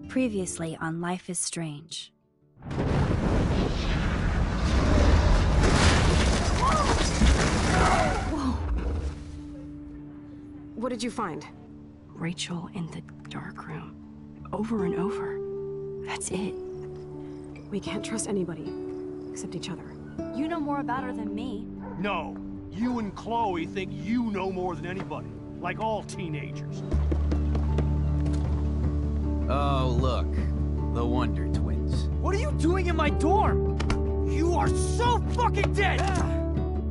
Previously on Life is Strange. Whoa! What did you find? Rachel in the dark room. Over and over. That's it. We can't trust anybody, except each other. You know more about her than me. No. You and Chloe think you know more than anybody. Like all teenagers. Oh, look. The Wonder Twins. What are you doing in my dorm? You are so fucking dead!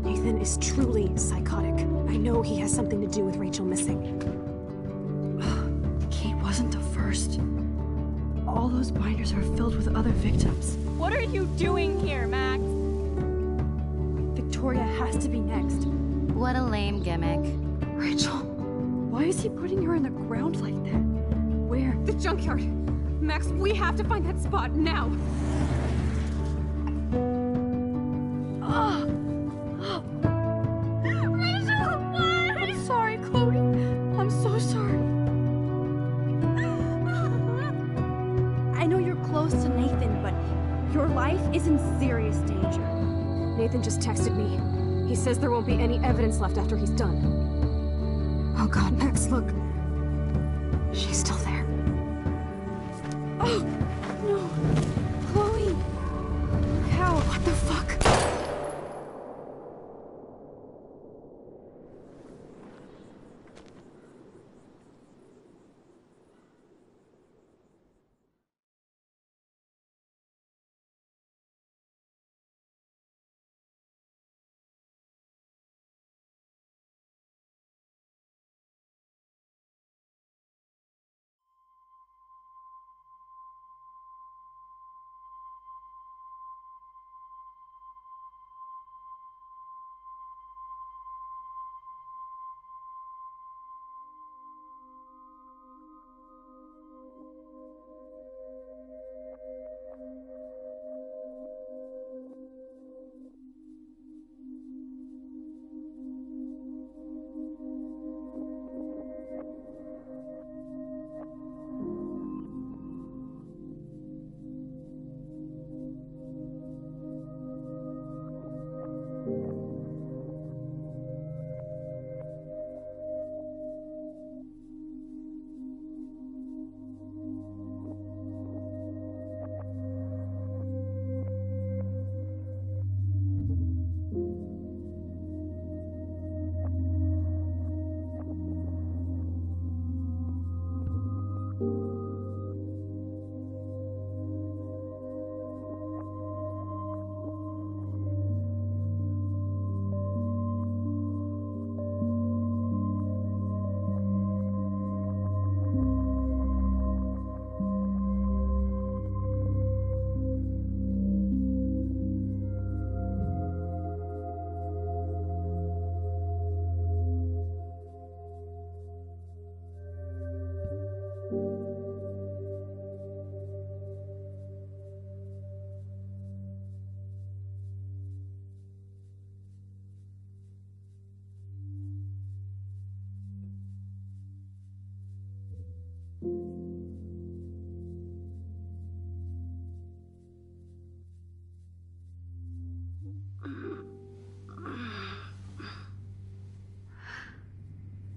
Nathan is truly psychotic. I know he has something to do with Rachel missing. Kate wasn't the first. All those binders are filled with other victims. What are you doing here, Max? Victoria has to be next. What a lame gimmick. Rachel, why is he putting her in the ground like that? Where? The junkyard! Max, we have to find that spot now! Rachel, what? I'm sorry, Chloe. I'm so sorry. I know you're close to Nathan, but your life is in serious danger. Nathan just texted me. He says there won't be any evidence left after he's done. Oh god, Max, look. She's still there. Oh, no. Chloe. How? What the fuck?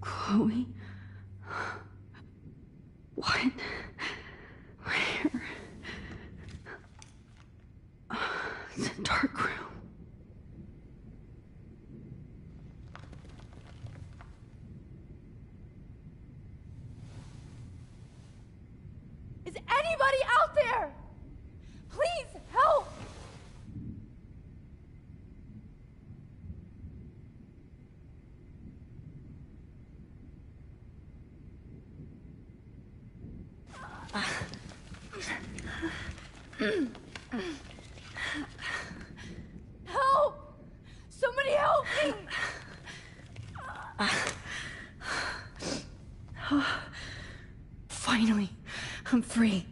Chloe? What? Where? It's a dark room. Is anybody out there? Please help! Help! Somebody help me! Finally, I'm free.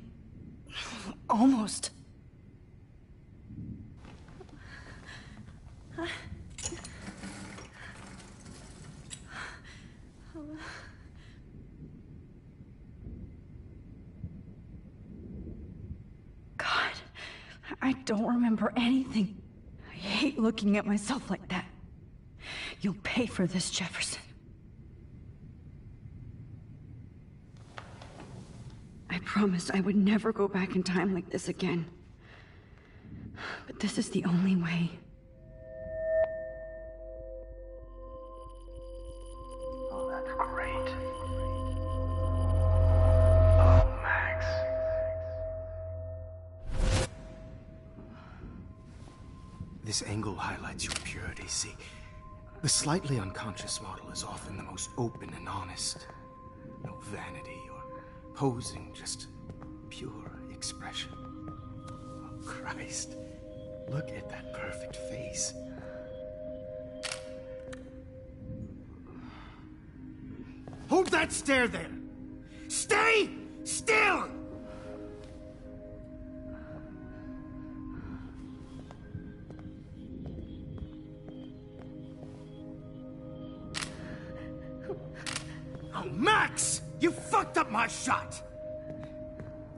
Almost. I don't remember anything. I hate looking at myself like that. You'll pay for this, Jefferson. I promised I would never go back in time like this again. But this is the only way. Oh, that's great. Oh, Max. This angle highlights your purity, see? The slightly unconscious model is often the most open and honest. No vanity or posing, just pure expression. Oh, Christ. Look at that perfect face. Hold that stare there! Stay still! Oh, Max! You fucked up my shot!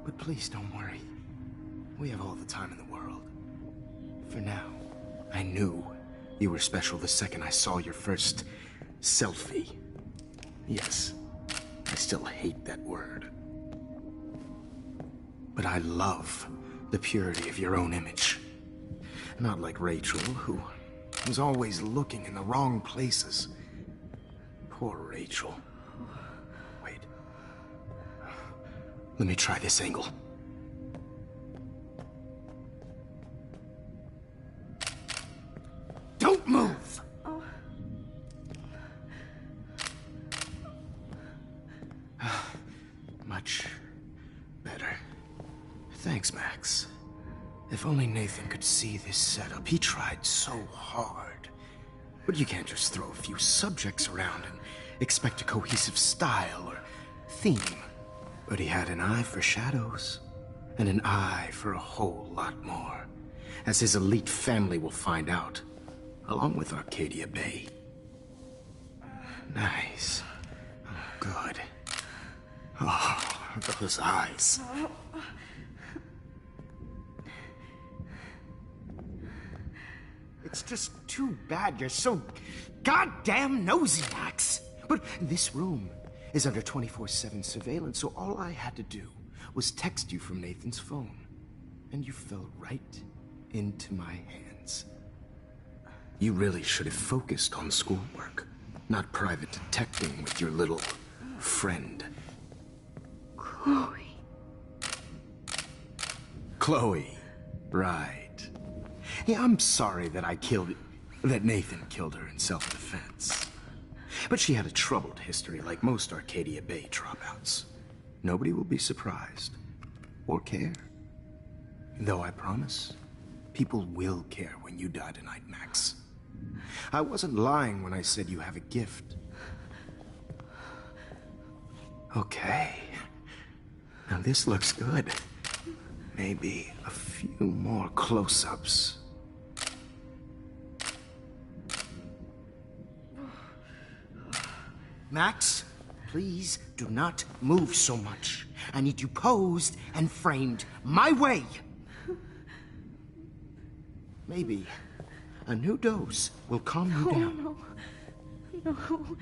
But please don't worry. We have all the time in the world. For now, I knew you were special the second I saw your first selfie. Yes, I still hate that word. But I love the purity of your own image. Not like Rachel, who was always looking in the wrong places. Poor Rachel. Wait. Let me try this angle. Don't move! Much better. Thanks, Max. If only Nathan could see this setup. He tried so hard. But you can't just throw a few subjects around and expect a cohesive style or theme. But he had an eye for shadows, and an eye for a whole lot more, as his elite family will find out, along with Arcadia Bay. Nice. Oh, good. Oh, those eyes. It's just too bad you're so goddamn nosy, Max. But this room is under 24/7 surveillance, so all I had to do was text you from Nathan's phone. And you fell right into my hands. You really should have focused on schoolwork, not private detecting with your little friend. Chloe. Chloe. Right. Yeah, I'm sorry that that Nathan killed her in self-defense. But she had a troubled history like most Arcadia Bay dropouts. Nobody will be surprised. Or care. Though I promise, people will care when you die tonight, Max. I wasn't lying when I said you have a gift. Okay. Now this looks good. Maybe a few more close-ups. Max, please do not move so much. I need you posed and framed my way. Maybe a new dose will calm you down. No.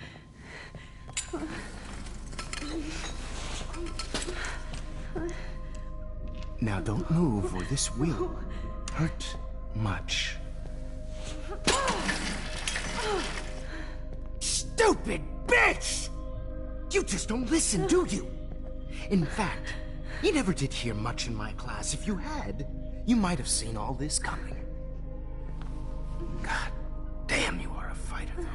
Now don't move or this will hurt much. Stupid bitch! You just don't listen, do you? In fact, you never did hear much in my class. If you had, you might have seen all this coming. God damn, you are a fighter, though.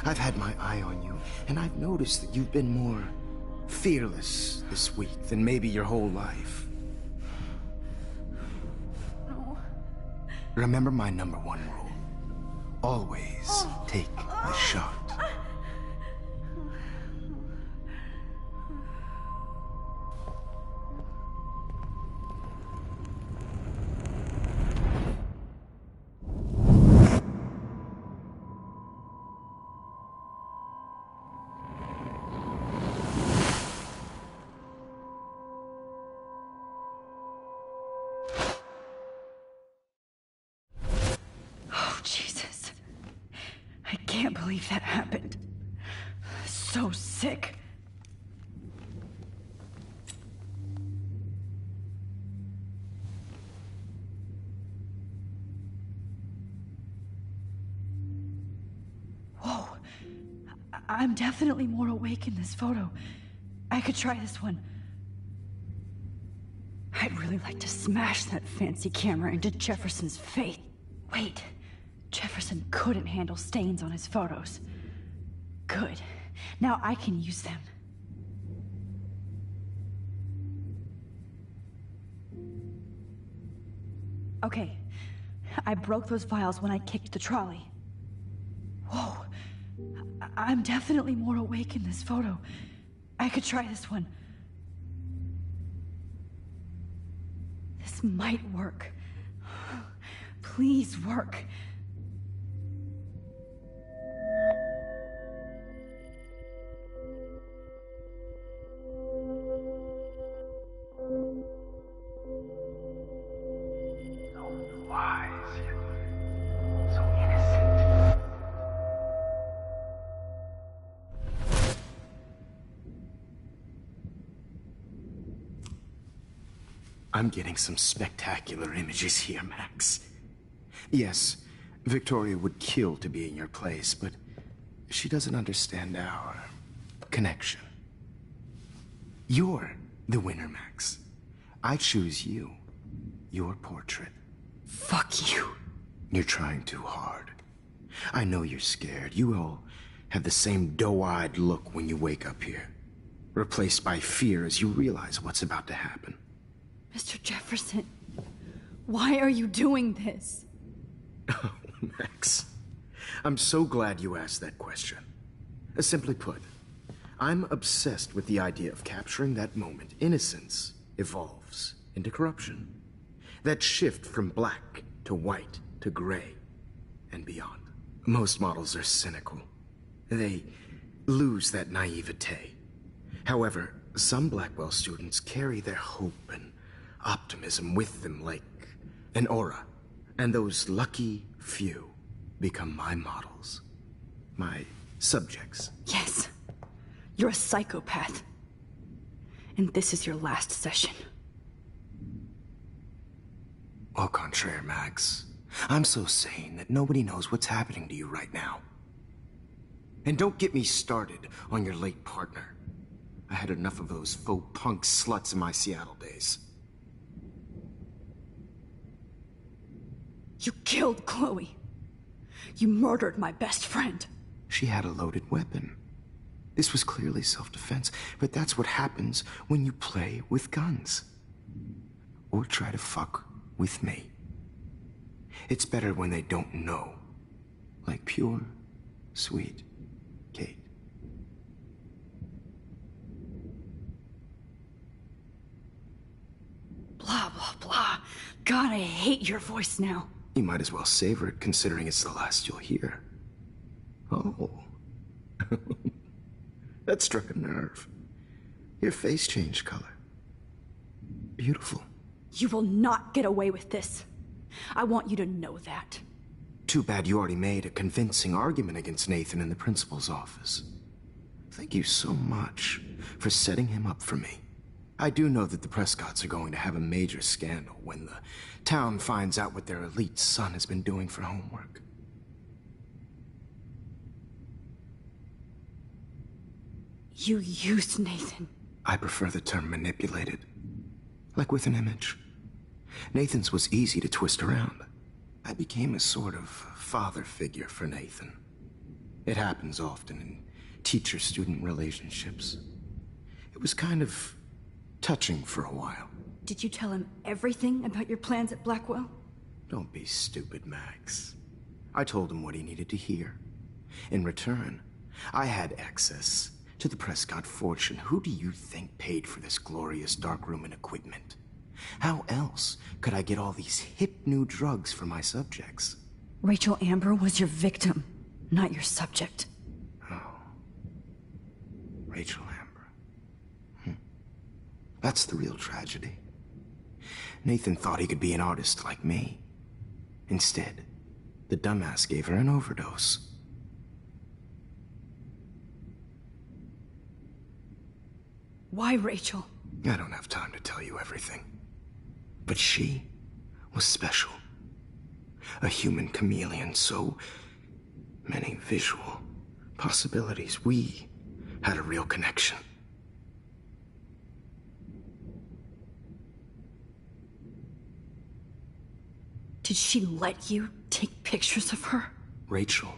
I've had my eye on you, and I've noticed that you've been more fearless this week than maybe your whole life. No. Remember my #1 rule. Always take the shot. can't believe that happened. So sick. Whoa. I'm definitely more awake in this photo. I could try this one. I'd really like to smash that fancy camera into Jefferson's face. Wait, Jefferson couldn't handle stains on his photos. Good. Now I can use them. Okay, I broke those files when I kicked the trolley. Whoa, I'm definitely more awake in this photo. I could try this one. This might work. Please work. So wise, yet so innocent. I'm getting some spectacular images here, Max. Yes, Victoria would kill to be in your place, but she doesn't understand our connection. You're the winner, Max. I choose you. Your portrait. Fuck you. You're trying too hard. I know you're scared. You all have the same doe-eyed look when you wake up here, replaced by fear as you realize what's about to happen. Mr. Jefferson, why are you doing this? Oh, Max. I'm so glad you asked that question. Simply put, I'm obsessed with the idea of capturing that moment innocence evolves into corruption. That shift from black to white to gray and beyond. Most models are cynical. They lose that naivete. However, some Blackwell students carry their hope and optimism with them like an aura. And those lucky few become my models. My subjects. Yes. You're a psychopath. And this is your last session. Au contraire, Max. I'm so sane that nobody knows what's happening to you right now. And don't get me started on your late partner. I had enough of those faux punk sluts in my Seattle days. You killed Chloe. You murdered my best friend. She had a loaded weapon. This was clearly self-defense, but that's what happens when you play with guns. Or try to fuck with me. It's better when they don't know. Like pure, sweet Kate. Blah, blah, blah. God, I hate your voice now. You might as well savor it, considering it's the last you'll hear. Oh. That struck a nerve. Your face changed color. Beautiful. You will not get away with this. I want you to know that. Too bad you already made a convincing argument against Nathan in the principal's office. Thank you so much for setting him up for me. I do know that the Prescotts are going to have a major scandal when the town finds out what their elite son has been doing for homework. You used Nathan. I prefer the term manipulated. Like with an image. Nathan's was easy to twist around. I became a sort of father figure for Nathan. It happens often in teacher-student relationships. It was kind of touching for a while. Did you tell him everything about your plans at Blackwell? Don't be stupid, Max. I told him what he needed to hear. In return, I had access to the Prescott fortune. Who do you think paid for this glorious darkroom and equipment? How else could I get all these hip new drugs for my subjects? Rachel Amber was your victim, not your subject. Oh. Rachel Amber. That's the real tragedy. Nathan thought he could be an artist like me. Instead, the dumbass gave her an overdose. Why Rachel? I don't have time to tell you everything. But she was special. A human chameleon, so many visual possibilities. We had a real connection. Did she let you take pictures of her? Rachel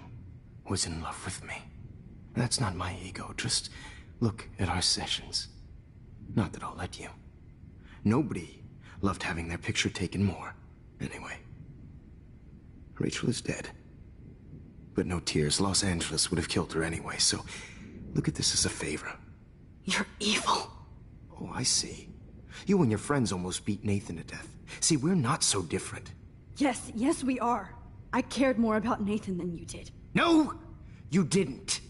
was in love with me. That's not my ego. Just look at our sessions. Not that I'll let you. Nobody loved having their picture taken more. Anyway, Rachel is dead. But no tears. Los Angeles would have killed her anyway, so look at this as a favor. You're evil. Oh, I see. You and your friends almost beat Nathan to death. See, we're not so different. Yes, we are. I cared more about Nathan than you did. No, you didn't.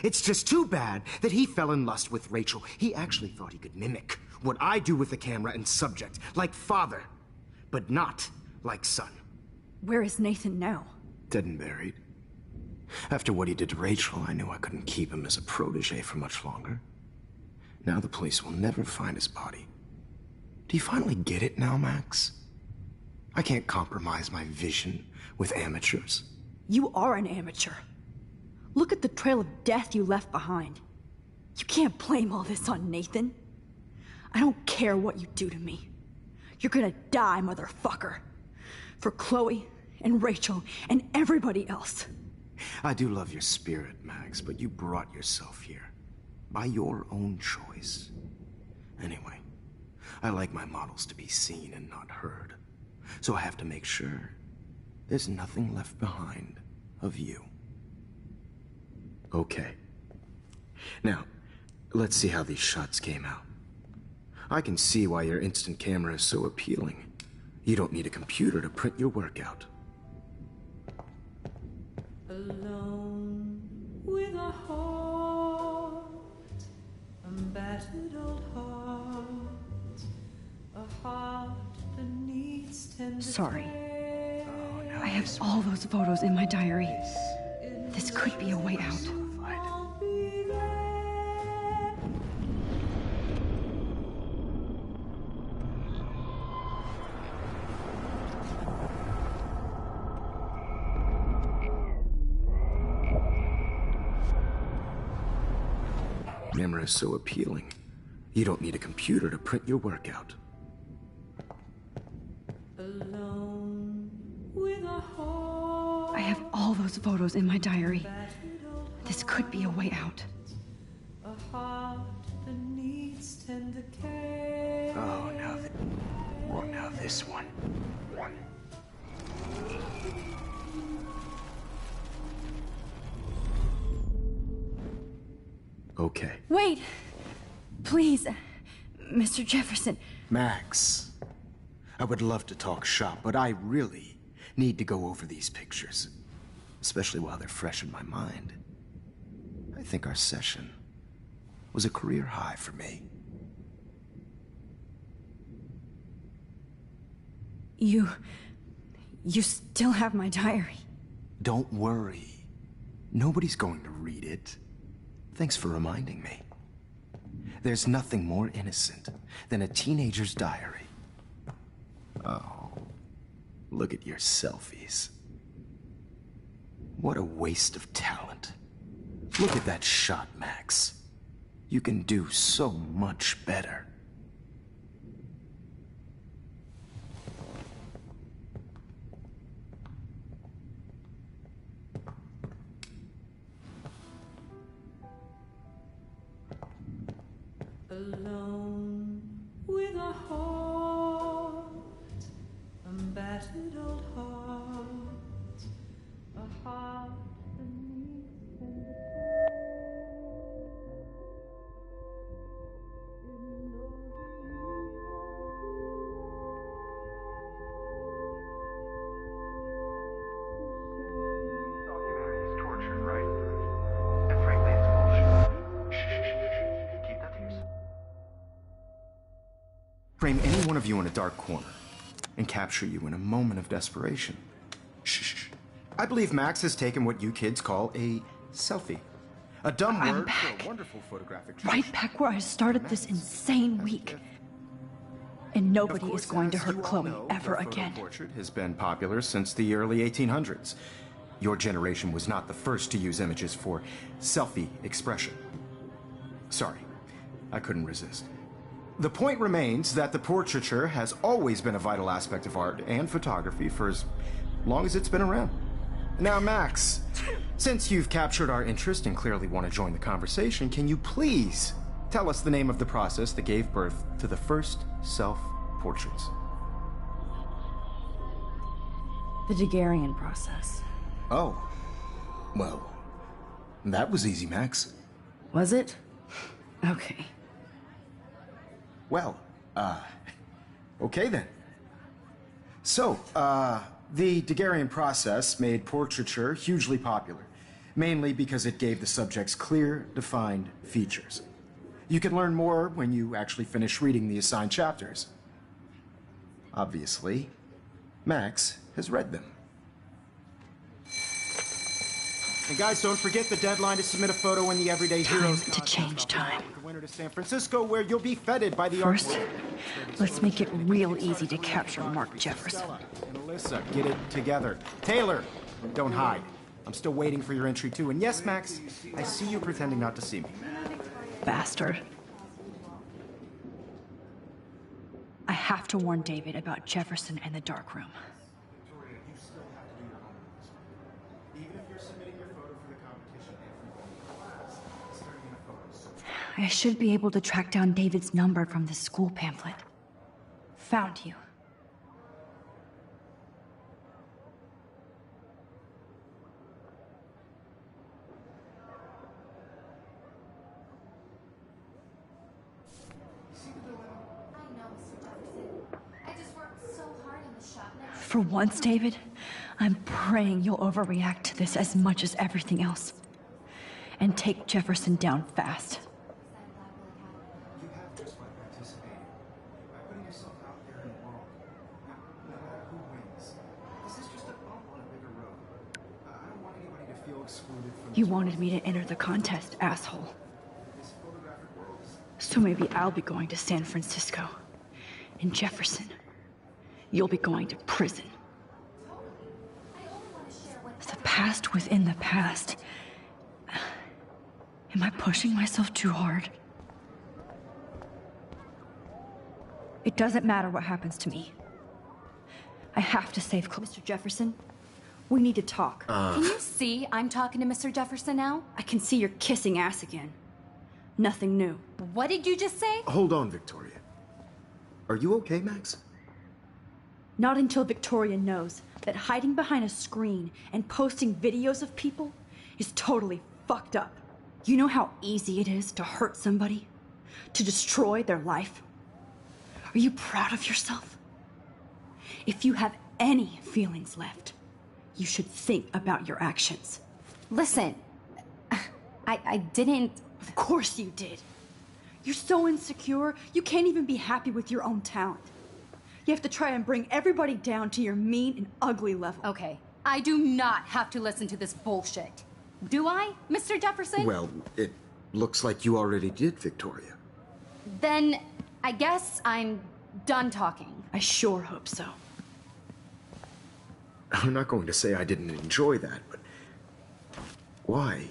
It's just too bad that he fell in lust with Rachel. He actually thought he could mimic what I do with the camera and subject, like father, but not like son. Where is Nathan now? Dead and buried. After what he did to Rachel, I knew I couldn't keep him as a protege for much longer. Now the police will never find his body. Do you finally get it now, Max? I can't compromise my vision with amateurs. You are an amateur. Look at the trail of death you left behind. You can't blame all this on Nathan. I don't care what you do to me. You're gonna die, motherfucker. For Chloe and Rachel and everybody else. I do love your spirit, Max, but you brought yourself here. By your own choice. Anyway, I like my models to be seen and not heard. So I have to make sure there's nothing left behind of you. Okay. Now, let's see how these shots came out. I can see why your instant camera is so appealing. You don't need a computer to print your work out. Alone with a heart, a battered old heart, a heart that needs tender. Sorry. I have all those photos in my diary. This could be a way out. Camera is so appealing. You don't need a computer to print your work out. Alone with a heart. I have all those photos in my diary. This could be a way out. A heart that needs tender care. Oh, now this one. Okay. Wait! Please, Mr. Jefferson. Max, I would love to talk shop, but I really need to go over these pictures. Especially while they're fresh in my mind. I think our session was a career high for me. You still have my diary. Don't worry. Nobody's going to read it. Thanks for reminding me. There's nothing more innocent than a teenager's diary. Oh, look at your selfies. What a waste of talent. Look at that shot, Max. You can do so much better. Alone with a heart, a battered old heart, a heart that needs tender Humanity is tortured, right? And frankly, it's bullshit. Shh. Keep that to yourself. Frame any one of you in a dark corner and capture you in a moment of desperation. Shh. I believe Max has taken what you kids call a selfie. A dumb I'm word back. for a wonderful photographic Right tradition. back where I started this insane week. And Of nobody course, is going to as hurt you all Chloe know, ever the photo again. portrait has been popular since the early 1800s. Your generation was not the first to use images for selfie expression. Sorry, I couldn't resist. The point remains that the portraiture has always been a vital aspect of art and photography for as long as it's been around. Now, Max, since you've captured our interest and clearly want to join the conversation, can you please tell us the name of the process that gave birth to the first self-portraits? The Daguerrean process. Oh. Well, that was easy, Max. Was it? Okay. Well, okay then. So, the Daguerrean process made portraiture hugely popular, mainly because it gave the subjects clear, defined features. You can learn more when you actually finish reading the assigned chapters. Obviously, Max has read them. And guys, don't forget the deadline to submit a photo in the Everyday Heroes Time to change time. The winner to San Francisco, where you'll be feted by the First, art world. let's make it real easy to capture Mark Jefferson. And Alyssa, get it together. Taylor, don't hide. I'm still waiting for your entry too. And yes, Max, I see you pretending not to see me. Bastard. I have to warn David about Jefferson and the dark room. I should be able to track down David's number from the school pamphlet. Found you. For once, David, I'm praying you'll overreact to this as much as everything else. And take Jefferson down fast. You have just by participating, by putting yourself out there in the world. No matter who wins, this is just a bump on a bigger road. I don't want anybody to feel excluded from You wanted me to enter the contest, asshole. So maybe I'll be going to San Francisco. And Jefferson, you'll be going to prison. The past within the past. Am I pushing myself too hard? It doesn't matter what happens to me. I have to save Mr. Jefferson. We need to talk. Can you see I'm talking to Mr. Jefferson now? I can see you're kissing ass again. Nothing new. What did you just say? Hold on, Victoria. Are you okay, Max? Not until Victoria knows that hiding behind a screen and posting videos of people is totally fucked up. You know how easy it is to hurt somebody? To destroy their life? Are you proud of yourself? If you have any feelings left, you should think about your actions. Listen, I didn't... Of course you did. You're so insecure, you can't even be happy with your own talent. You have to try and bring everybody down to your mean and ugly level. Okay, I do not have to listen to this bullshit. Do I, Mr. Jefferson? Well, it looks like you already did, Victoria. Then I guess I'm done talking. I sure hope so. I'm not going to say I didn't enjoy that, but why?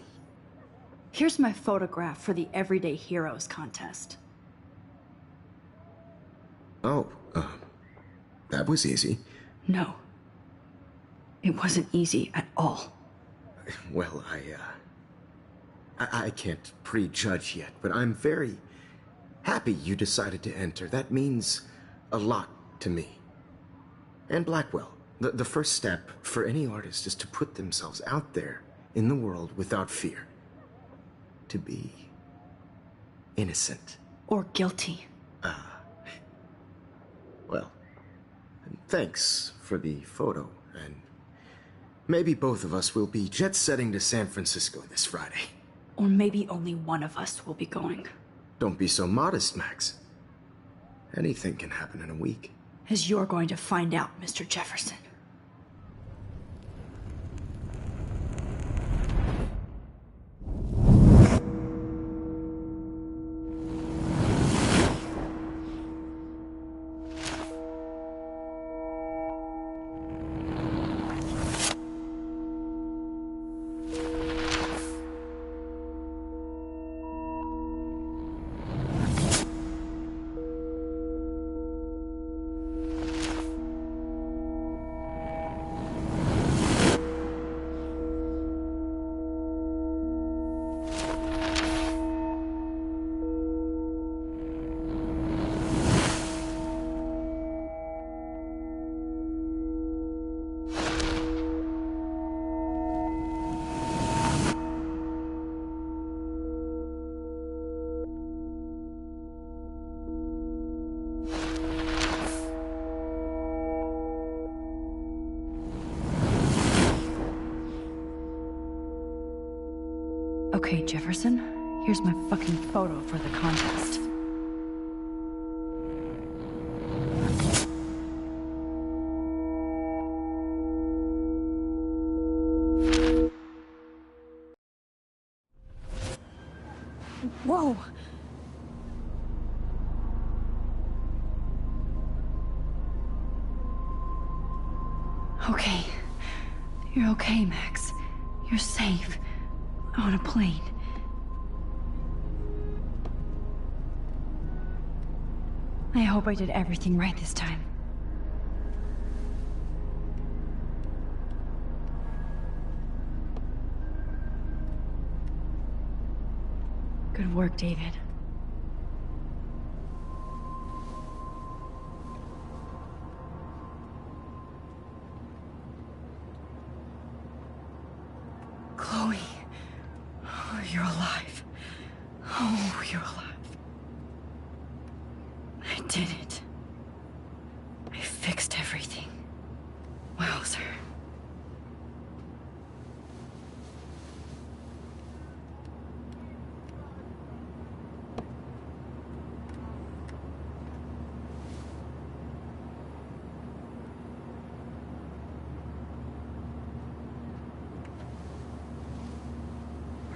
Here's my photograph for the Everyday Heroes contest. Oh, that was easy. No. It wasn't easy at all. Well, I can't prejudge yet, but I'm very happy you decided to enter. That means a lot to me. And Blackwell. The first step for any artist is to put themselves out there in the world without fear. To be innocent. Or guilty. Well, thanks for the photo, and maybe both of us will be jet-setting to San Francisco this Friday. Or maybe only one of us will be going. Don't be so modest, Max. Anything can happen in a week. As you're going to find out, Mr. Jefferson. Okay, Jefferson, here's my fucking photo for the contest. Whoa! Okay. You're okay, Max. You're safe. On a plane. I hope I did everything right this time. Good work, David. Chloe. Oh, you're alive. Oh, you're alive. I did it. I fixed everything. Wowzer.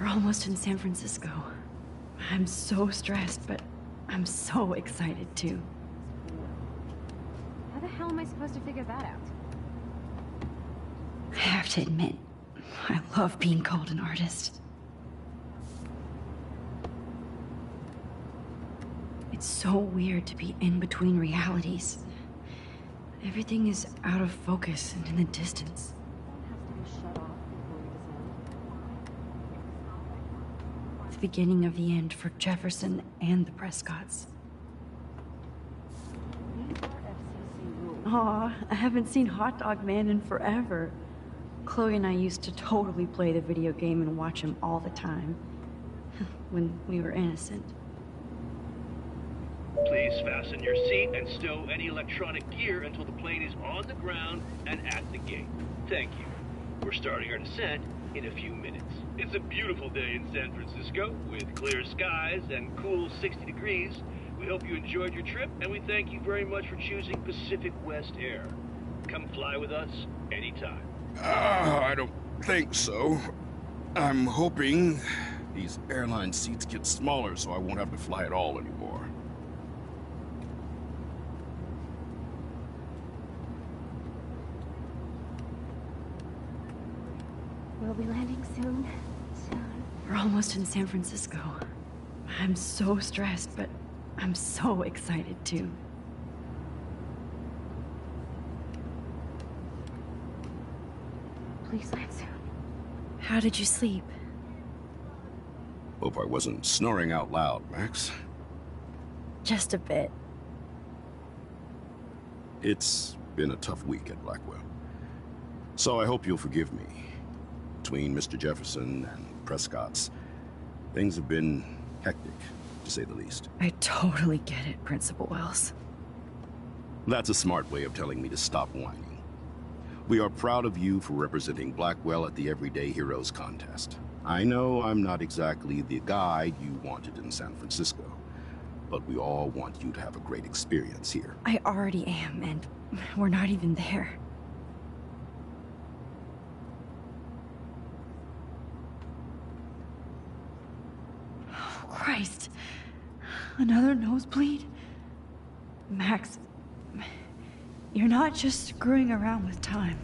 We're almost in San Francisco. I'm so stressed, but I'm so excited too. How the hell am I supposed to figure that out? I have to admit, I love being called an artist. It's so weird to be in between realities. Everything is out of focus and in the distance. The beginning of the end for Jefferson and the Prescotts. Aw, I haven't seen Hot Dog Man in forever. Chloe and I used to totally play the video game and watch him all the time. When we were innocent. Please fasten your seat and stow any electronic gear until the plane is on the ground and at the gate. Thank you. We're starting our descent in a few minutes. It's a beautiful day in San Francisco with clear skies and cool 60 degrees. We hope you enjoyed your trip, and we thank you very much for choosing Pacific West Air. Come fly with us anytime. I don't think so. I'm hoping these airline seats get smaller so I won't have to fly at all anymore. We'll be landing soon. We're almost in San Francisco. I'm so stressed, but I'm so excited too. Please land soon. How did you sleep? Hope I wasn't snoring out loud, Max. Just a bit. It's been a tough week at Blackwell. So I hope you'll forgive me. Between Mr. Jefferson and Prescott's, things have been hectic, to say the least. I totally get it, Principal Wells. That's a smart way of telling me to stop whining. We are proud of you for representing Blackwell at the Everyday Heroes contest. I know I'm not exactly the guy you wanted in San Francisco, but we all want you to have a great experience here. I already am, and we're not even there. Oh, Christ. Another nosebleed? Max, you're not just screwing around with time.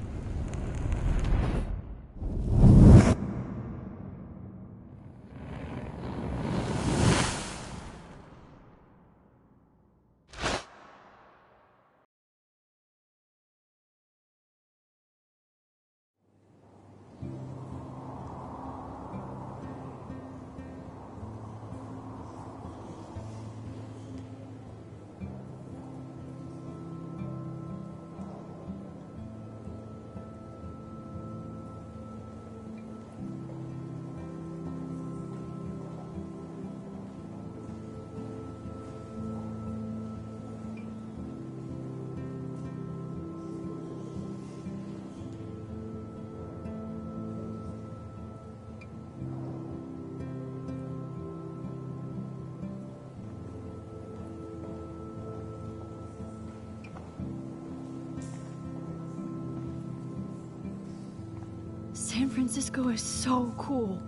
San Francisco is so cool.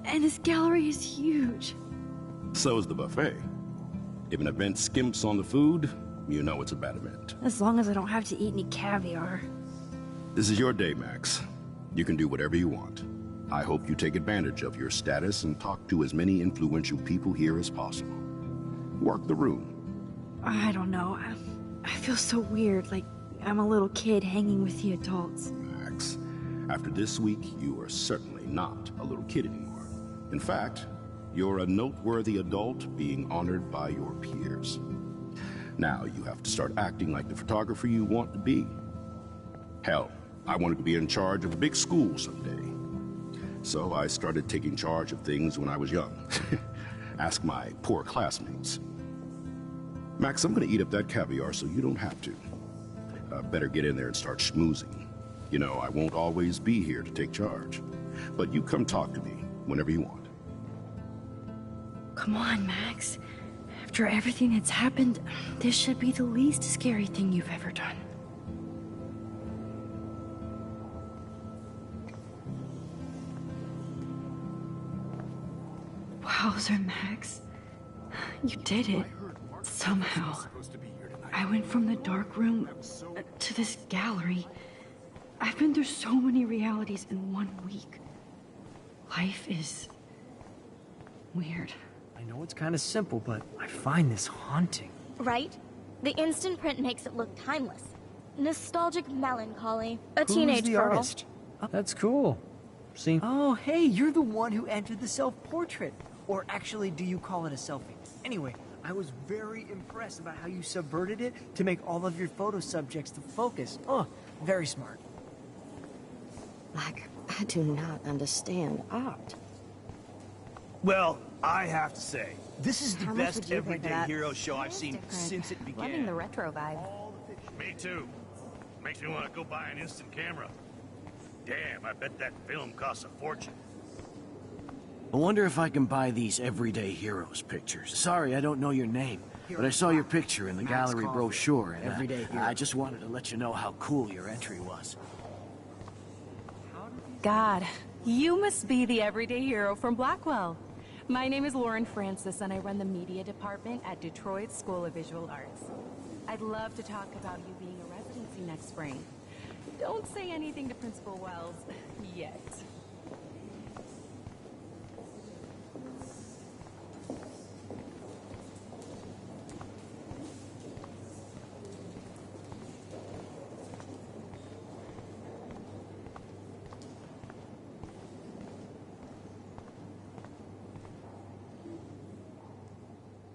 And this gallery is huge. So is the buffet. If an event skimps on the food, you know it's a bad event. As long as I don't have to eat any caviar. This is your day, Max. You can do whatever you want. I hope you take advantage of your status and talk to as many influential people here as possible. Work the room. I don't know. I feel so weird, like I'm a little kid hanging with the adults. Max, after this week, you are certainly not a little kid anymore. In fact, you're a noteworthy adult being honored by your peers. Now you have to start acting like the photographer you want to be. Hell, I wanted to be in charge of a big school someday. So I started taking charge of things when I was young. Ask my poor classmates. Max, I'm gonna eat up that caviar so you don't have to. Better get in there and start schmoozing. You know, I won't always be here to take charge. But you come talk to me whenever you want. Come on, Max. After everything that's happened, this should be the least scary thing you've ever done. Wowzer, Max. You did it. Somehow. I went from the dark room to this gallery. I've been through so many realities in 1 week. Life is weird. I know it's kind of simple, but I find this haunting. Right? The instant print makes it look timeless. Nostalgic melancholy. A Who's teenage the girl. artist? Oh, that's cool. See? Oh, hey, you're the one who entered the self-portrait. Or actually, do you call it a selfie? Anyway, I was very impressed about how you subverted it to make all of your photo subjects the focus. Oh, very smart. Like, I do not understand art. Well, I have to say, this is the How much best would you pay for everyday that? hero show I've seen since it began. Loving the retro vibe. Me too. Makes me want to go buy an instant camera. Damn, I bet that film costs a fortune. I wonder if I can buy these everyday heroes pictures. Sorry, I don't know your name, but I saw your picture in the gallery brochure, and I just wanted to let you know how cool your entry was. God, you must be the everyday hero from Blackwell. My name is Lauren Francis, and I run the media department at Detroit School of Visual Arts. I'd love to talk about you being a residency next spring. Don't say anything to Principal Wells yet.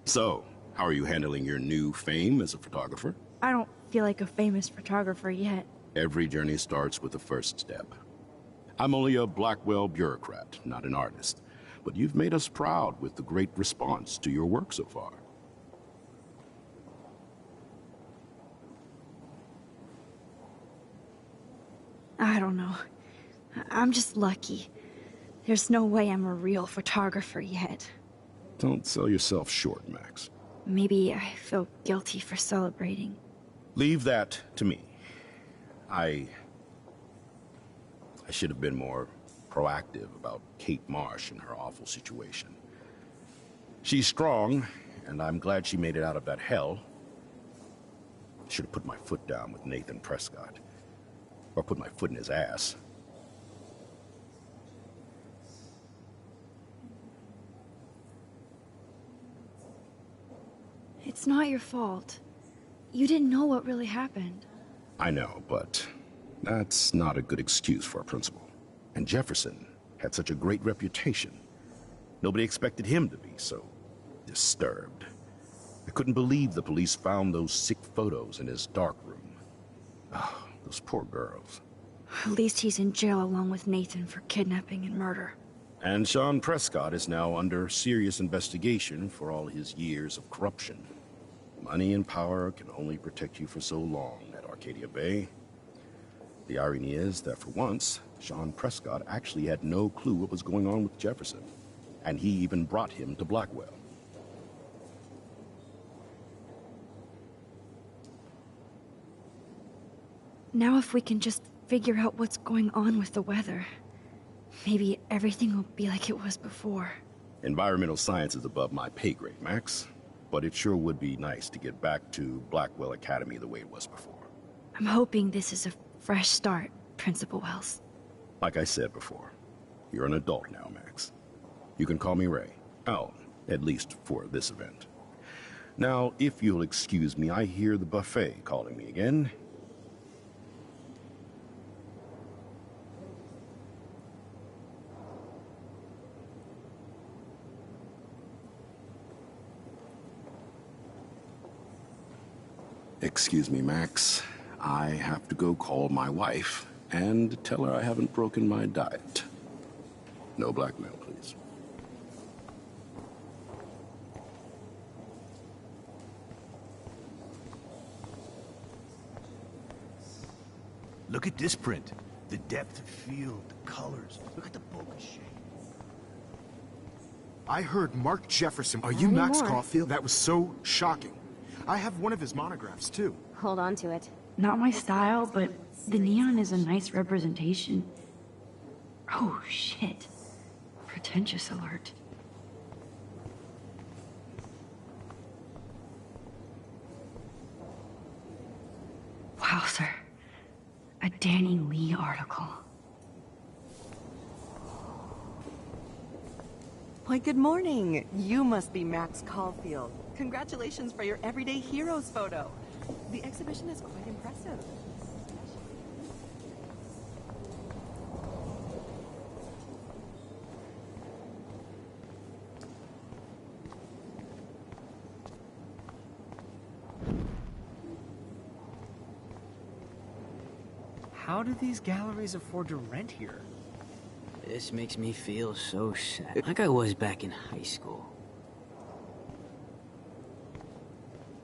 So, how are you handling your new fame as a photographer? I don't feel like a famous photographer yet. Every journey starts with the first step. I'm only a Blackwell bureaucrat, not an artist. But you've made us proud with the great response to your work so far. I don't know. I'm just lucky. There's no way I'm a real photographer yet. Don't sell yourself short, Max. Maybe I feel guilty for celebrating. Leave that to me. I should have been more proactive about Kate Marsh and her awful situation. She's strong, and I'm glad she made it out of that hell. Should have put my foot down with Nathan Prescott. Or put my foot in his ass. It's not your fault. You didn't know what really happened. I know, but that's not a good excuse for a principal. And Jefferson had such a great reputation. Nobody expected him to be so disturbed. I couldn't believe the police found those sick photos in his dark room. Oh, those poor girls. At least he's in jail along with Nathan for kidnapping and murder. And Sean Prescott is now under serious investigation for all his years of corruption. Money and power can only protect you for so long at Arcadia Bay. The irony is that for once, Sean Prescott actually had no clue what was going on with Jefferson. And he even brought him to Blackwell. Now if we can just figure out what's going on with the weather. Maybe everything will be like it was before. Environmental science is above my pay grade, Max. But it sure would be nice to get back to Blackwell Academy the way it was before. I'm hoping this is a fresh start, Principal Wells. Like I said before, you're an adult now, Max. You can call me Ray. Oh, at least for this event. Now, if you'll excuse me, I hear the buffet calling me again. Excuse me, Max. I have to go call my wife and tell her I haven't broken my diet. No blackmail, please. Look at this print. The depth of field, the colors. Look at the bokeh shape. I heard Mark Jefferson. Are Not you Max anymore. Caulfield? That was so shocking. I have one of his monographs, too. Hold on to it. Not my style, but the neon is a nice representation. Oh, shit. Pretentious alert. Wow, sir. A Danny Lee article. Why, good morning. You must be Max Caulfield. Congratulations for your Everyday Heroes photo. The exhibition is quite impressive. How do these galleries afford to rent here? This makes me feel so sad. Like I was back in high school.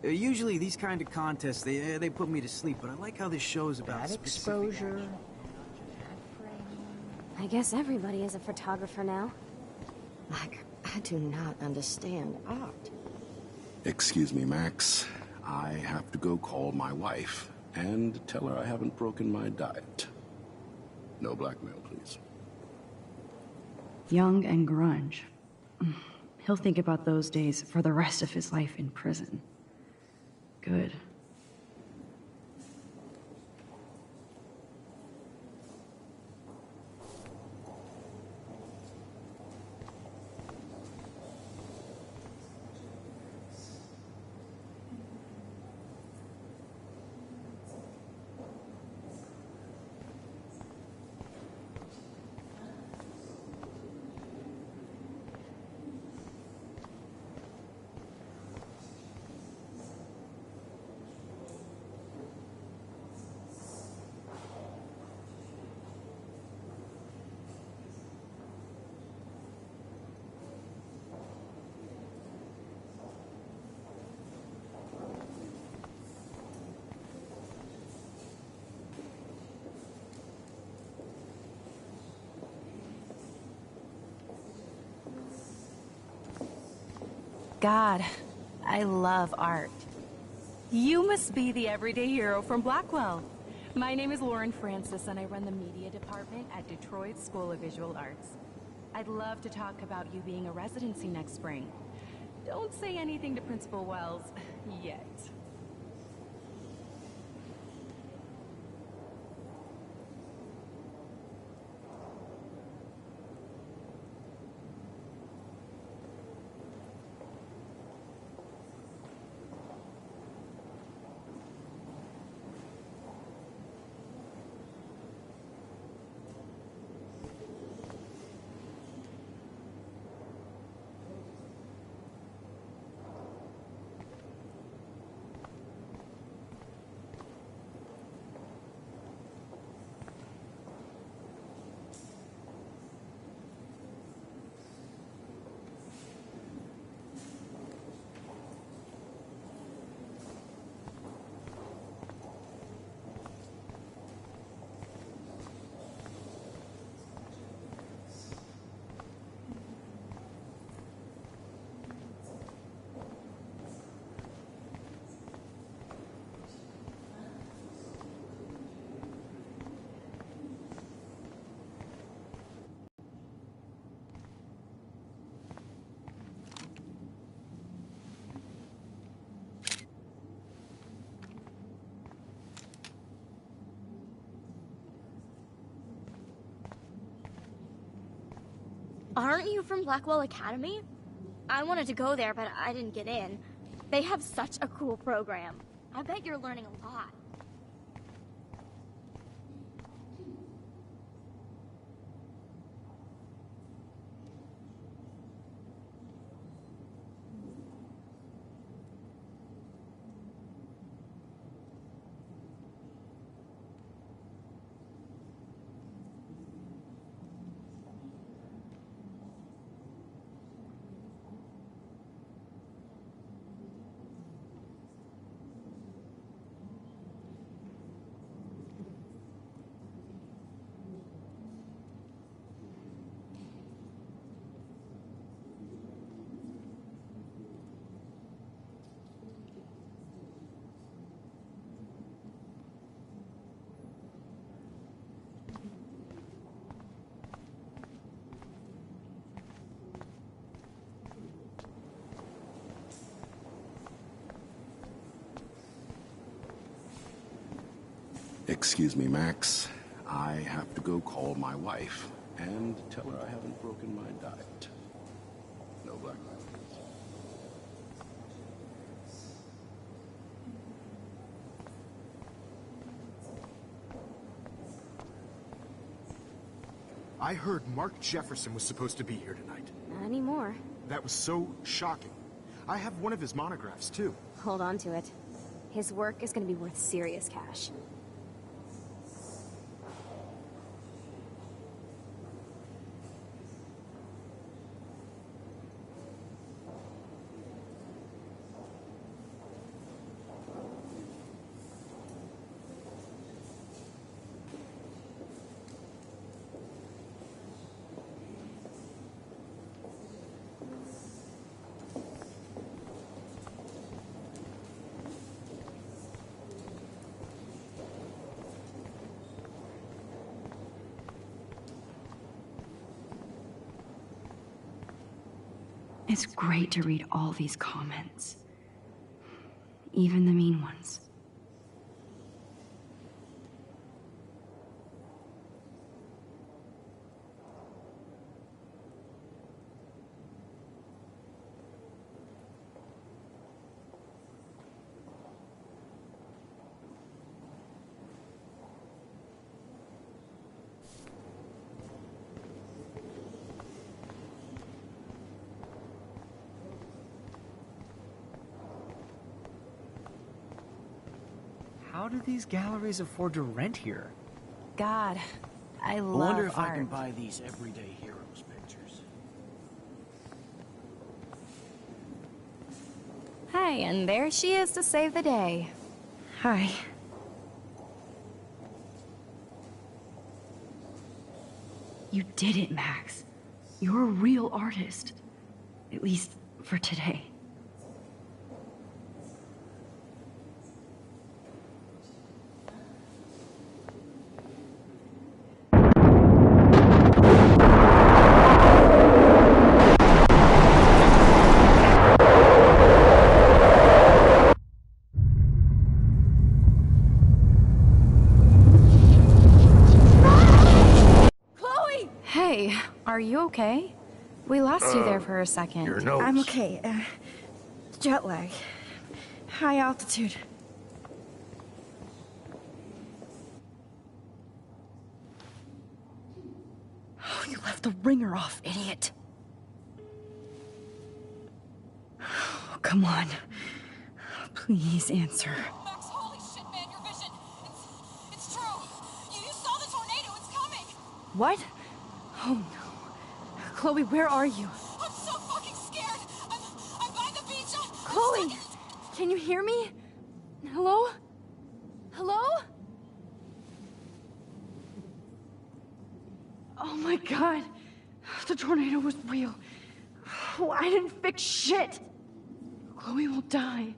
Usually these kind of contests, they put me to sleep, but I like how this show's about That specific exposure. I guess everybody is a photographer now. Like, I do not understand art. Excuse me, Max. I have to go call my wife and tell her I haven't broken my diet. No blackmail, please. Young and grunge. He'll think about those days for the rest of his life in prison. Good. God, I love art. You must be the everyday hero from Blackwell. My name is Lauren Francis, and I run the media department at Detroit School of Visual Arts. I'd love to talk about you being a residency next spring. Don't say anything to Principal Wells yet. Aren't you from Blackwell Academy? I wanted to go there, but I didn't get in. They have such a cool program. I bet you're learning a lot. Excuse me, Max. I have to go call my wife and tell her I haven't broken my diet. No black lives. I heard Mark Jefferson was supposed to be here tonight. Not anymore. That was so shocking. I have one of his monographs, too. Hold on to it. His work is gonna be worth serious cash. It's great to read all these comments. Even the mean ones. How do these galleries afford to rent here? God, I love wonder if art. I can buy these everyday heroes pictures. Hi, and there she is to save the day. Hi. You did it, Max. You're a real artist. At least for today. Hey, are you okay? We lost you there for a second. Your nose. I'm okay. Jet lag. High altitude. Oh, you left the ringer off, idiot. Oh, come on. Please answer. Max, holy shit, man, your vision. It's true. You saw the tornado. It's coming. What? Oh no. Chloe, where are you? I'm so fucking scared. I'm by the beach. Chloe! Can you hear me? Hello? Hello? Oh my god. The tornado was real. Oh, I didn't fix shit. Chloe will die.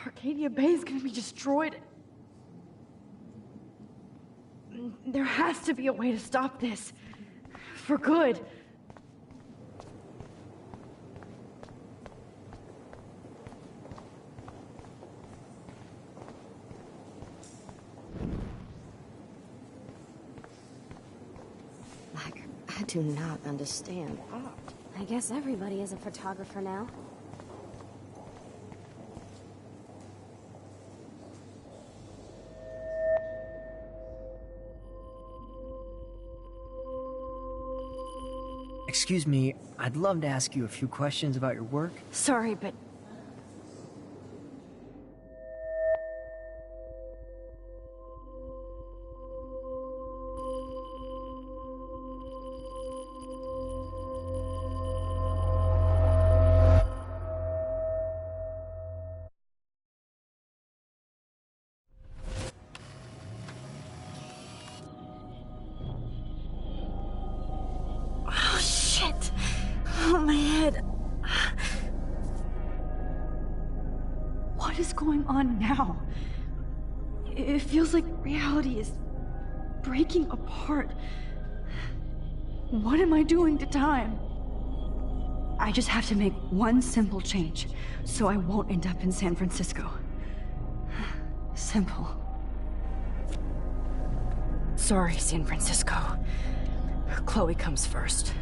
Arcadia Bay is gonna be destroyed. There has to be a way to stop this. For good. do not understand art. I guess everybody is a photographer now. Excuse me, I'd love to ask you a few questions about your work. Sorry, but my head. What is going on now? It feels like reality is breaking apart. What am I doing to time? I just have to make one simple change, so I won't end up in San Francisco. Simple. Sorry, San Francisco. Chloe comes first.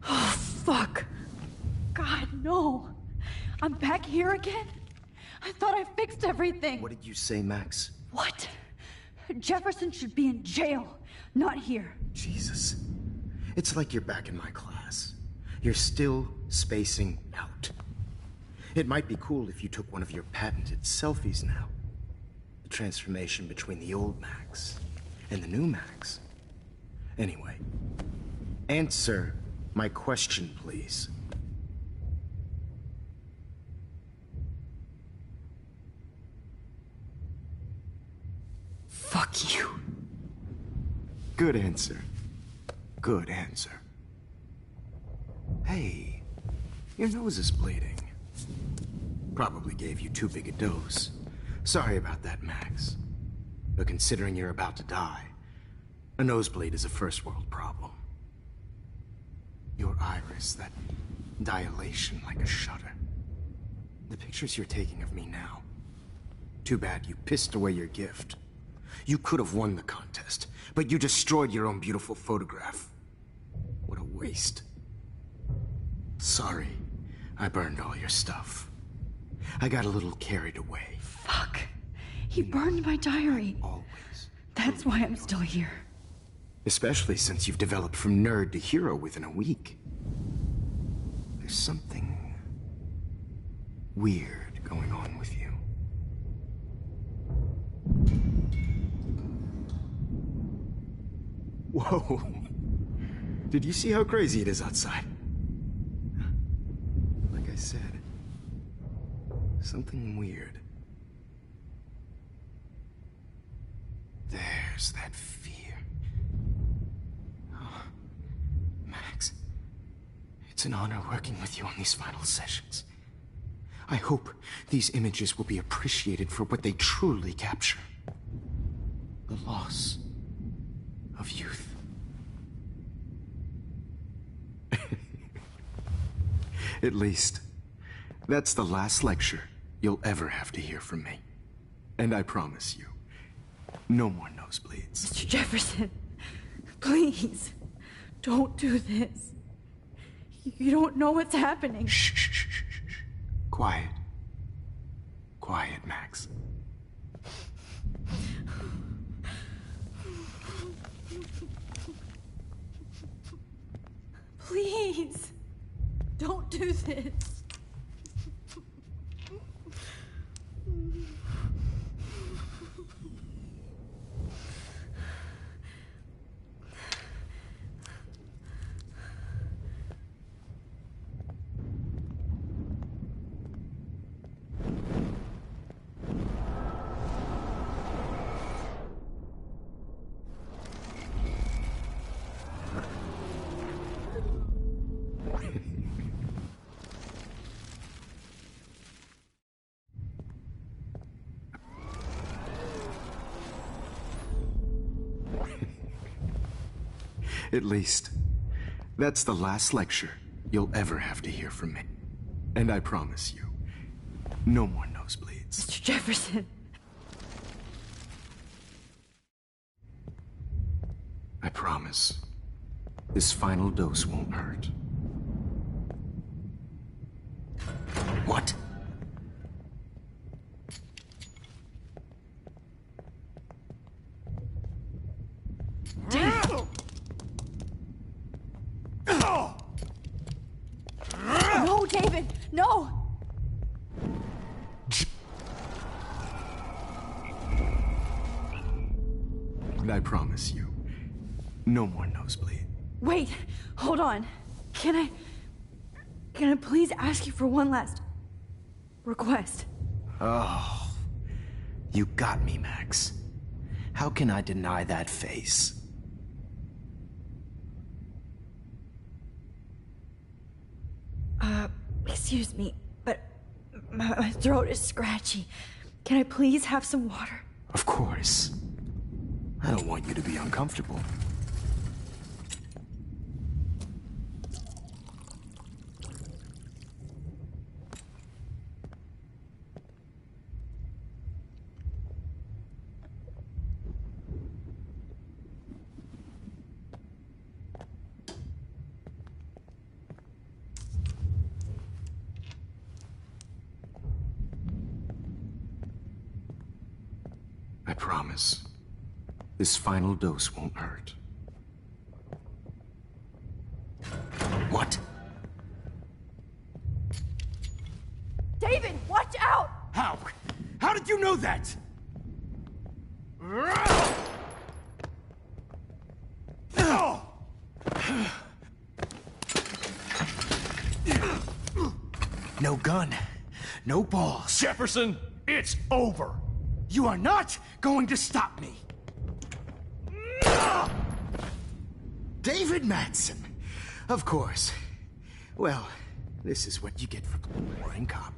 Oh, fuck. God, no. I'm back here again? I thought I fixed everything. What did you say, Max? What? Jefferson should be in jail, not here. Jesus. It's like you're back in my class. You're still spacing out. It might be cool if you took one of your patented selfies now. The transformation between the old Max and the new Max. Anyway, answer my question, please. Fuck you. Good answer. Good answer. Hey, your nose is bleeding. Probably gave you too big a dose. Sorry about that, Max. But considering you're about to die, a nosebleed is a first world problem. Your iris, that dilation like a shutter. The pictures you're taking of me now. Too bad you pissed away your gift. You could have won the contest, but you destroyed your own beautiful photograph. What a waste. Sorry, I burned all your stuff. I got a little carried away. Fuck. He burned my diary. Always. That's why I'm still here. Especially since you've developed from nerd to hero within a week. There's something weird going on with you. Whoa. Did you see how crazy it is outside? Like I said, something weird. There's that fear. Oh, Max, it's an honor working with you on these final sessions. I hope these images will be appreciated for what they truly capture. The loss of youth. At least, that's the last lecture you'll ever have to hear from me. And I promise you, no more nosebleeds. Mr. Jefferson, please, don't do this. You don't know what's happening. Shh, shh, shh, shh, shh. Quiet. Quiet, Max. Please, don't do this. At least, that's the last lecture you'll ever have to hear from me. And I promise you, no more nosebleeds. Mr. Jefferson. I promise, this final dose won't hurt. What? No, David! No! And I promise you, no more nosebleed. Wait, hold on. Can I please ask you for one last request? Oh, you got me, Max. How can I deny that face? Excuse me, but my throat is scratchy. Can I please have some water? Of course. I don't want you to be uncomfortable. I promise, this final dose won't hurt. What? David, watch out! How? How did you know that? No gun, no balls. Jefferson, it's over. You are not going to stop me. David Madsen. Of course. Well, this is what you get for playing cop.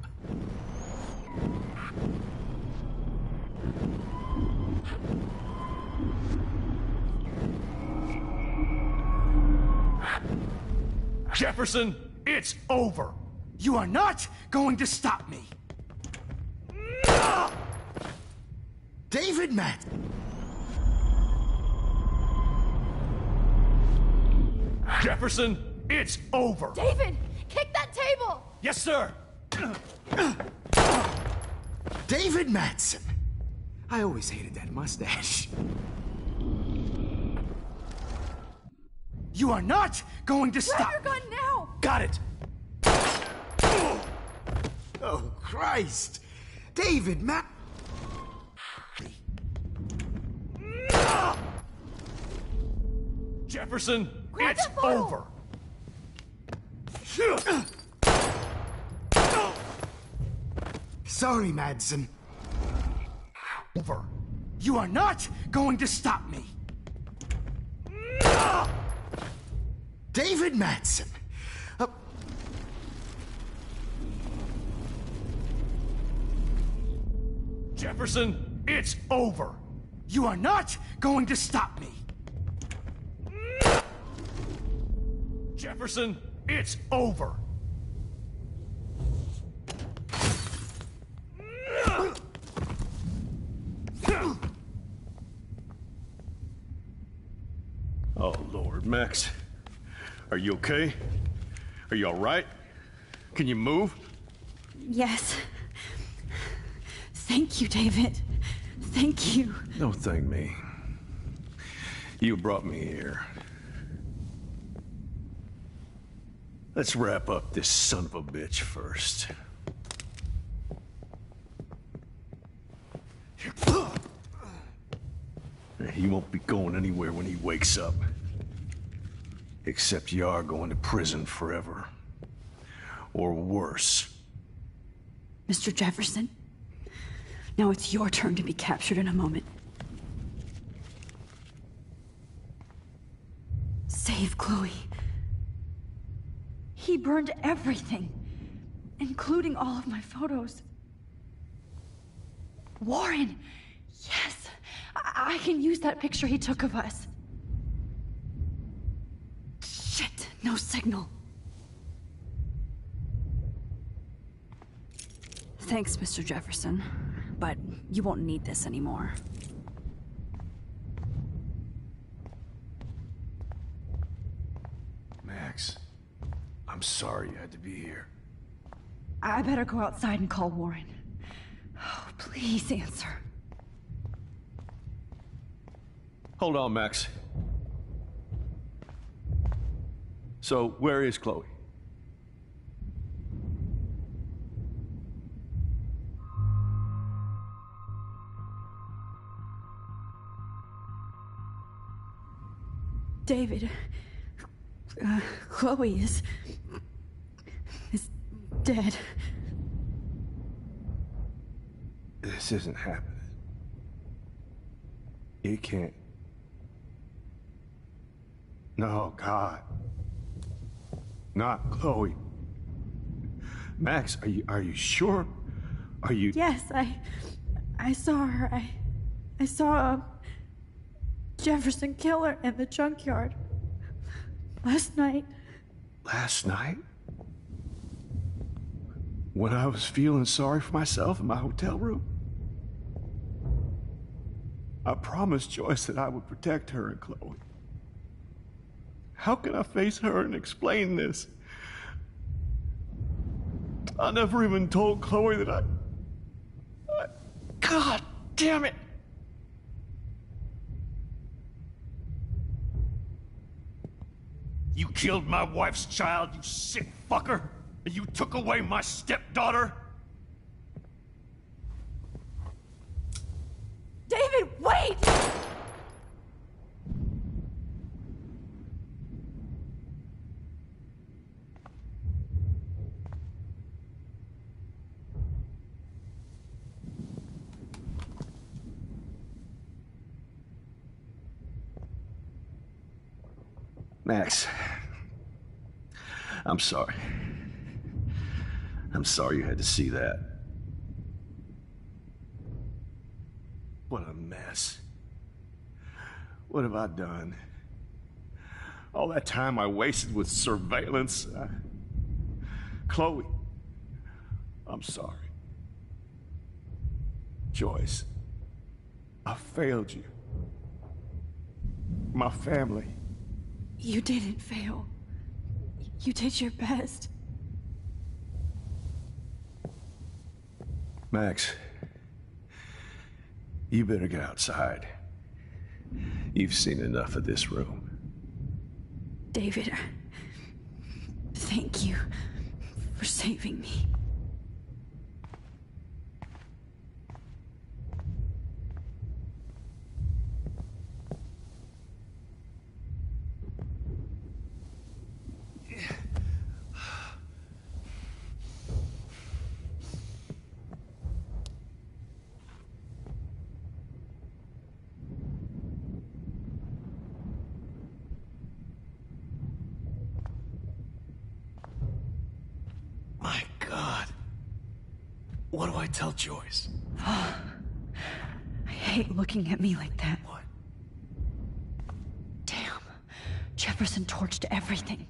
Jefferson, it's over. You are not going to stop me. David Madsen. Jefferson, it's over. David, kick that table! Yes, sir. David Madsen. I always hated that mustache. You are not going to stop. Grab your gun now! Got it. Oh, Christ. David Madsen. Jefferson, Grab it's the bottle. over. Sorry, Madsen. Over. You are not going to stop me. David Madsen. Jefferson, it's over. You are not going to stop me. Jefferson, it's over. Oh, Lord, Max. Are you okay? Are you all right? Can you move? Yes. Thank you, David. Thank you. Don't thank me. You brought me here. Let's wrap up this son of a bitch first. He won't be going anywhere when he wakes up. Except you are going to prison forever. Or worse. Mr. Jefferson, now it's your turn to be captured in a moment. Save Chloe. He burned everything, including all of my photos. Warren! Yes! I can use that picture he took of us. No signal. Thanks, Mr. Jefferson, but you won't need this anymore. Max, I'm sorry you had to be here. I better go outside and call Warren. Oh, please answer. Hold on, Max. So, where is Chloe? David, Chloe is dead. This isn't happening. It can't. No, God. Not Chloe. Max, are you sure? Are you... Yes, I saw her. I saw Jefferson kill her in the junkyard. Last night. Last night? When I was feeling sorry for myself in my hotel room? I promised Joyce that I would protect her and Chloe. How can I face her and explain this? I never even told Chloe that I... God damn it! You killed my wife's child, you sick fucker! And you took away my stepdaughter? David, wait! Max, I'm sorry. I'm sorry you had to see that. What a mess. What have I done? All that time I wasted with surveillance. Chloe, I'm sorry. Joyce, I failed you. My family. You didn't fail. You did your best. Max, you better get outside. You've seen enough of this room. David, thank you for saving me. My God. What do I tell Joyce? I hate looking at me like that. What? Damn. Jefferson torched everything.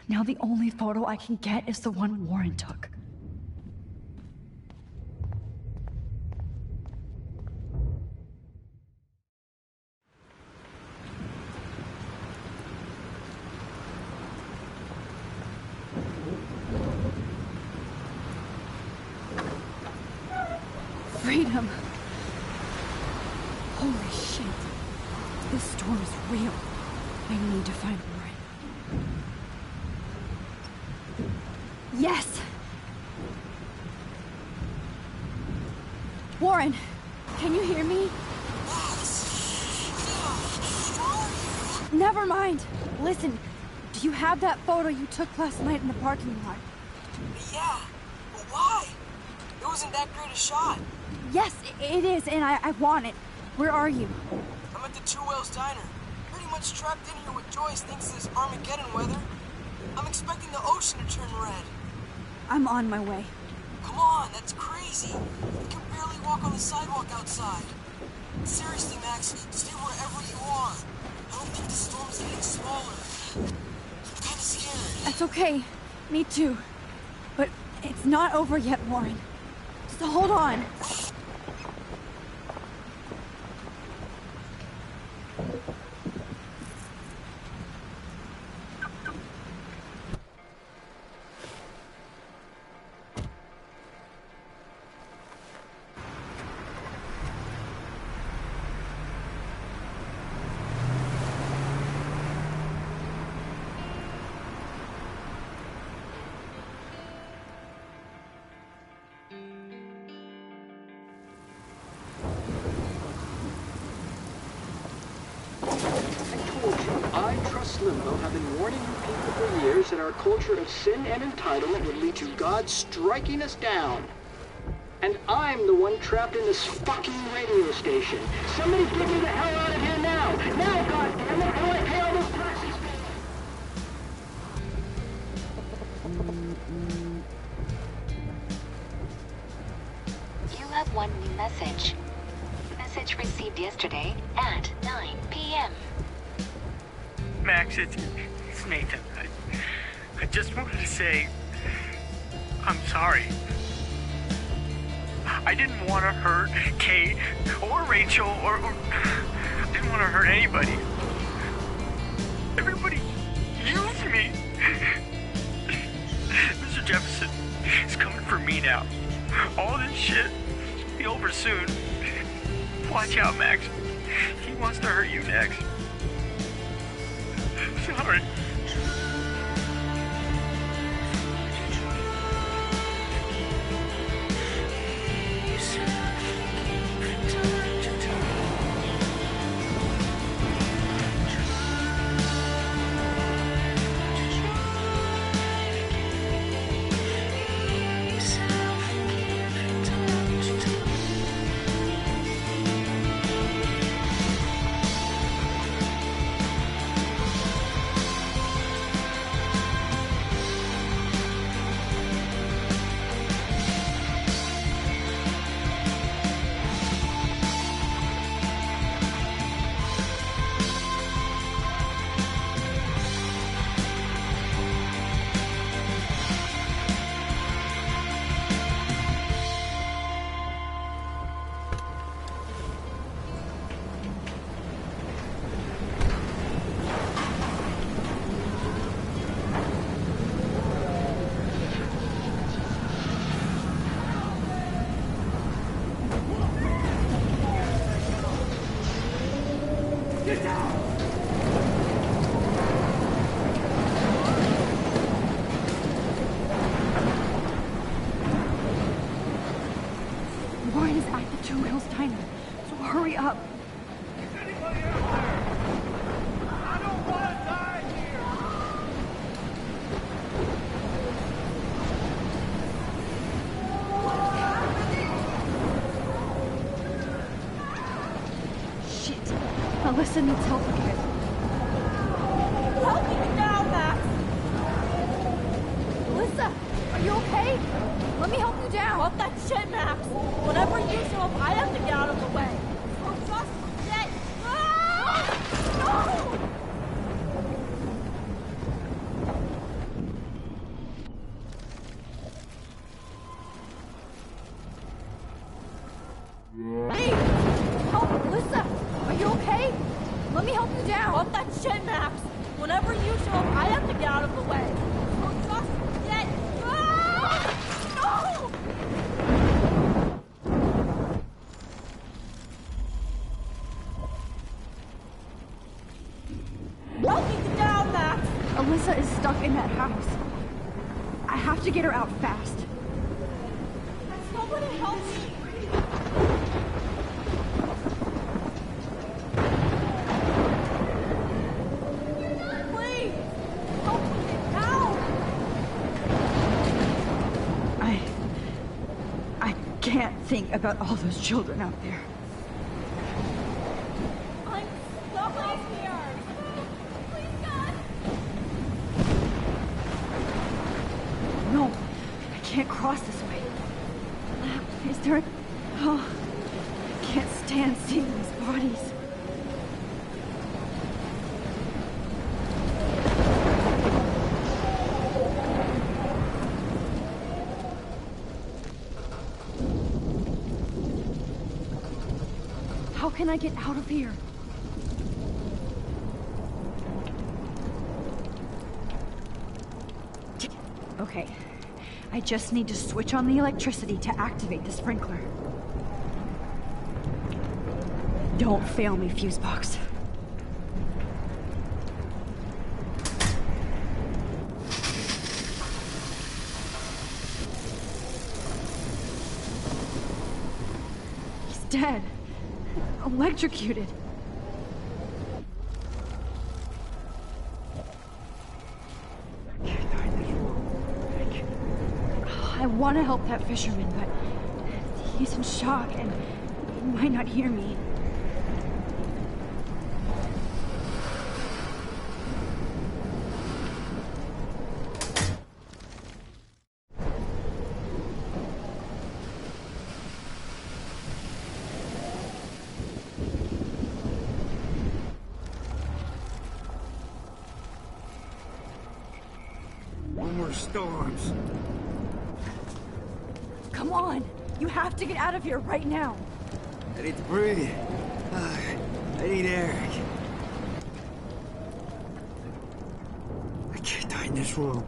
Now the only photo I can get is the one Warren took. Freedom. Holy shit. This storm is real. I need to find Warren. Yes! Warren, can you hear me? Never mind. Listen, do you have that photo you took last night in the parking lot? Yeah, but why? It wasn't that great a shot. Yes, it is, and I want it. Where are you? I'm at the Two Whales Diner. Pretty much trapped in here with Joyce thanks to this Armageddon weather. I'm expecting the ocean to turn red. I'm on my way. Come on, that's crazy. You can barely walk on the sidewalk outside. Seriously, Max, stay wherever you are. I don't think the storm is getting smaller. kind of scared. That's okay. Me too. But it's not over yet, Warren. Just hold on. Limbo have been warning you people for years that our culture of sin and entitlement would lead to God striking us down. And I'm the one trapped in this fucking radio station. Somebody get me the hell out of here now! Now, goddammit, or I pay all those taxes! You have one new message. Message received yesterday at 9 p.m. Max, it's Nathan. I just wanted to say, I'm sorry. I didn't want to hurt Kate or Rachel or I didn't want to hurt anybody. Everybody used me. Mr. Jefferson is coming for me now. All this shit will be over soon. Watch out, Max. He wants to hurt you next. Sorry. Warren is at the Two Wheels Diner, so hurry up. Shit, Alyssa needs help again. Help me now, Max! Alyssa, are you okay? Let me help you down. Fuck that shit, Max. Whenever you show up, I have to get out of the way. So just get... Ah! No! Hey! Help, Alyssa! Are you okay? Let me help you down. Fuck that shit, Max. Whenever you show up, I have to get out of the way. So just get... Ah! No! Help me get down, Max! Alyssa is stuck in that house. I have to get her out fast. Somebody help me! Please! Help me get down! I can't think about all those children out there. I'm stuck out here! Please, God! No, I can't cross this way. Is there... Oh, I can't stand seeing these bodies. How can I get out of here? Okay. I just need to switch on the electricity to activate the sprinkler. Don't fail me, Fusebox. He's dead. Electrocuted. I want to help that fisherman, but he's in shock and he might not hear me. One more storms. Come on! You have to get out of here right now! I need to breathe. I need air. I can't die in this room.